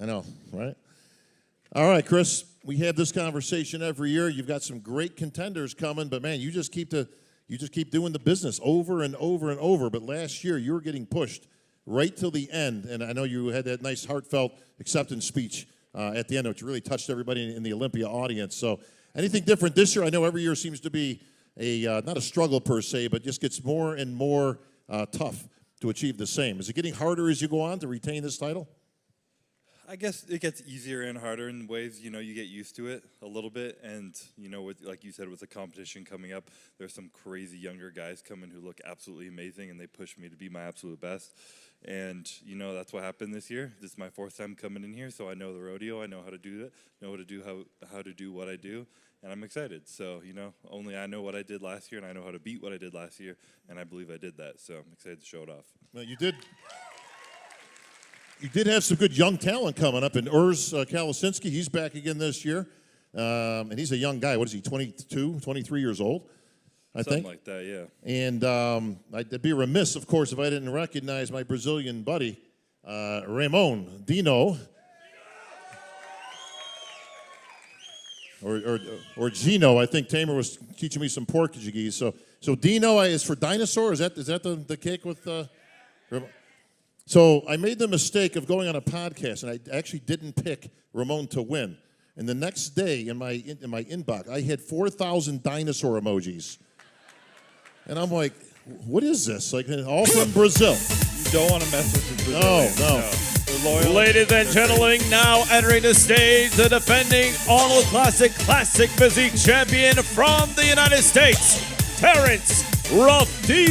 I know, right? All right, Chris, we have this conversation every year. You've got some great contenders coming, but man, you just keep doing the business over and over and over. But last year, you were getting pushed right till the end, and I know you had that nice heartfelt acceptance speech at the end, which really touched everybody in the Olympia audience. So, anything different this year? I know every year seems to be not a struggle per se, but just gets more and more tough to achieve the same. Is it getting harder as you go on to retain this title? I guess it gets easier and harder in ways, you get used to it a little bit. And, with, like you said, with the competition coming up, there's some crazy younger guys coming who look absolutely amazing, and they push me to be my absolute best. And, that's what happened this year. This is my fourth time coming in here, so I know the rodeo. I know how to do it, know how to do what I do, and I'm excited. So, only I know what I did last year, and I know how to beat what I did last year, and I believe I did that. So I'm excited to show it off. Well, you did. You did have some good young talent coming up, and Urs Kalasinski, he's back again this year, and he's a young guy. What is he, 22, 23 years old, I think? Something like that, yeah. And I'd be remiss, of course, if I didn't recognize my Brazilian buddy, Ramon Dino, or Gino. I think Tamer was teaching me some Portuguese. So Dino is for dinosaur. Is that the cake with? So I made the mistake of going on a podcast, and I actually didn't pick Ramon to win. And the next day in my inbox, I had 4,000 dinosaur emojis. And I'm like, what is this? Like, all from Brazil. You don't want to mess with the Brazilians. No. Ladies and gentlemen, now entering the stage, the defending Arnold Classic Physique champion from the United States, Terrece Ruffin,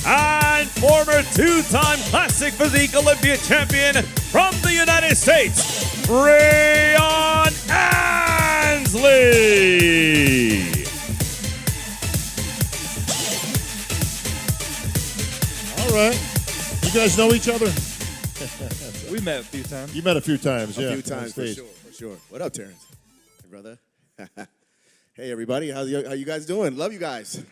and former two-time Classic Physique Olympia champion from the United States, Brean Ansley. All right. You guys know each other? We met a few times. You met a few times, yeah. A few times, for sure. What up, Terrence? Hey, brother. Hey, everybody. How you guys doing? Love you guys.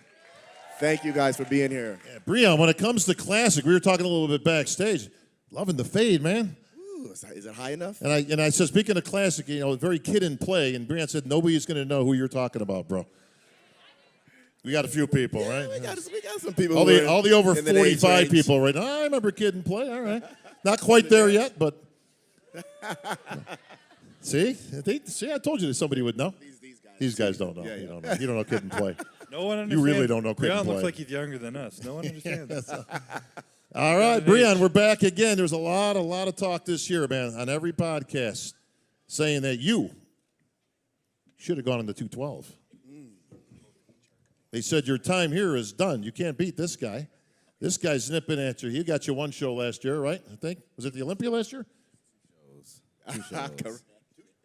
Thank you guys for being here. Yeah, Brean, when it comes to Classic, we were talking a little bit backstage. Loving the fade, man. Ooh, is it high enough? And I said, speaking of Classic, very kid in play, and Brean said, nobody's going to know who you're talking about, bro. We got a few people, right? We got some people. All the over in the 45 people, right? I remember kid in play. All right. Not quite there yet, but. See? I told you that somebody would know. These guys don't know. Yeah. You don't know. You don't know kid in play. No one understands. You really don't know kid in Brean play. looks like he's younger than us. No one understands. All right, Brean, we're back again. There's a lot of talk this year, man, on every podcast saying that you should have gone in the 212. They said your time here is done. You can't beat this guy. This guy's nipping at you. He got you one show last year, right? I think. Was it the Olympia last year? Two shows.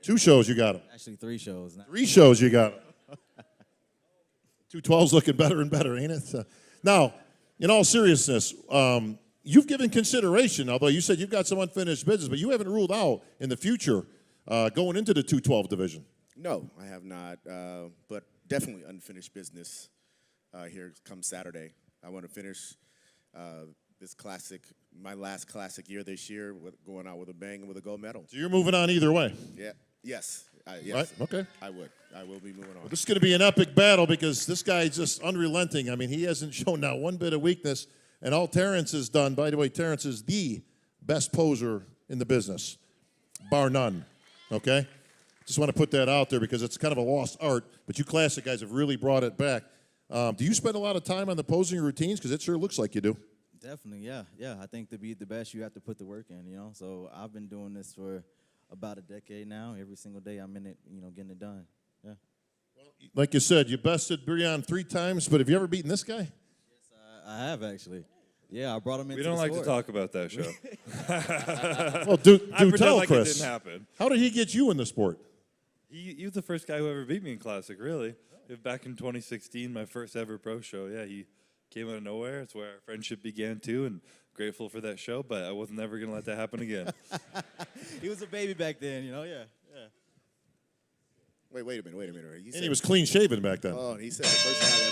2 shows you got him. Actually, 3 shows. 3 shows you got him. 212's looking better and better, ain't it? Now, in all seriousness, you've given consideration, although you said you've got some unfinished business, but you haven't ruled out in the future going into the 212 division. No, I have not, but definitely unfinished business here come Saturday. I want to finish this classic, my last classic year this year, going out with a bang and with a gold medal. So you're moving on either way. Yeah. Yes. Right? Okay. I will be moving on. Well, this is going to be an epic battle because this guy is just unrelenting. I mean, he hasn't shown not one bit of weakness. And all Terrence has done, by the way, Terrence is the best poser in the business, bar none. Okay? Just want to put that out there because it's kind of a lost art. But you Classic guys have really brought it back. Do you spend a lot of time on the posing routines? Because it sure looks like you do. Definitely, yeah. I think to be the best, you have to put the work in, So I've been doing this for about a decade now. Every single day I'm in it, getting it done. Yeah. Well, like you said, you bested Brean 3 times, but have you ever beaten this guy? Yes, I have actually. Yeah, I brought him into the We don't like sport. to talk about that show. Well, do pretend tell, like Chris. It didn't happen. How did he get you in the sport? He was the first guy who ever beat me in Classic, really. Back in 2016, my first ever pro show. Yeah, he came out of nowhere. It's where our friendship began, too, and grateful for that show, but I was never going to let that happen again. He was a baby back then, yeah. Wait a minute. And he was clean shaven back then. Oh, he said the first time ever.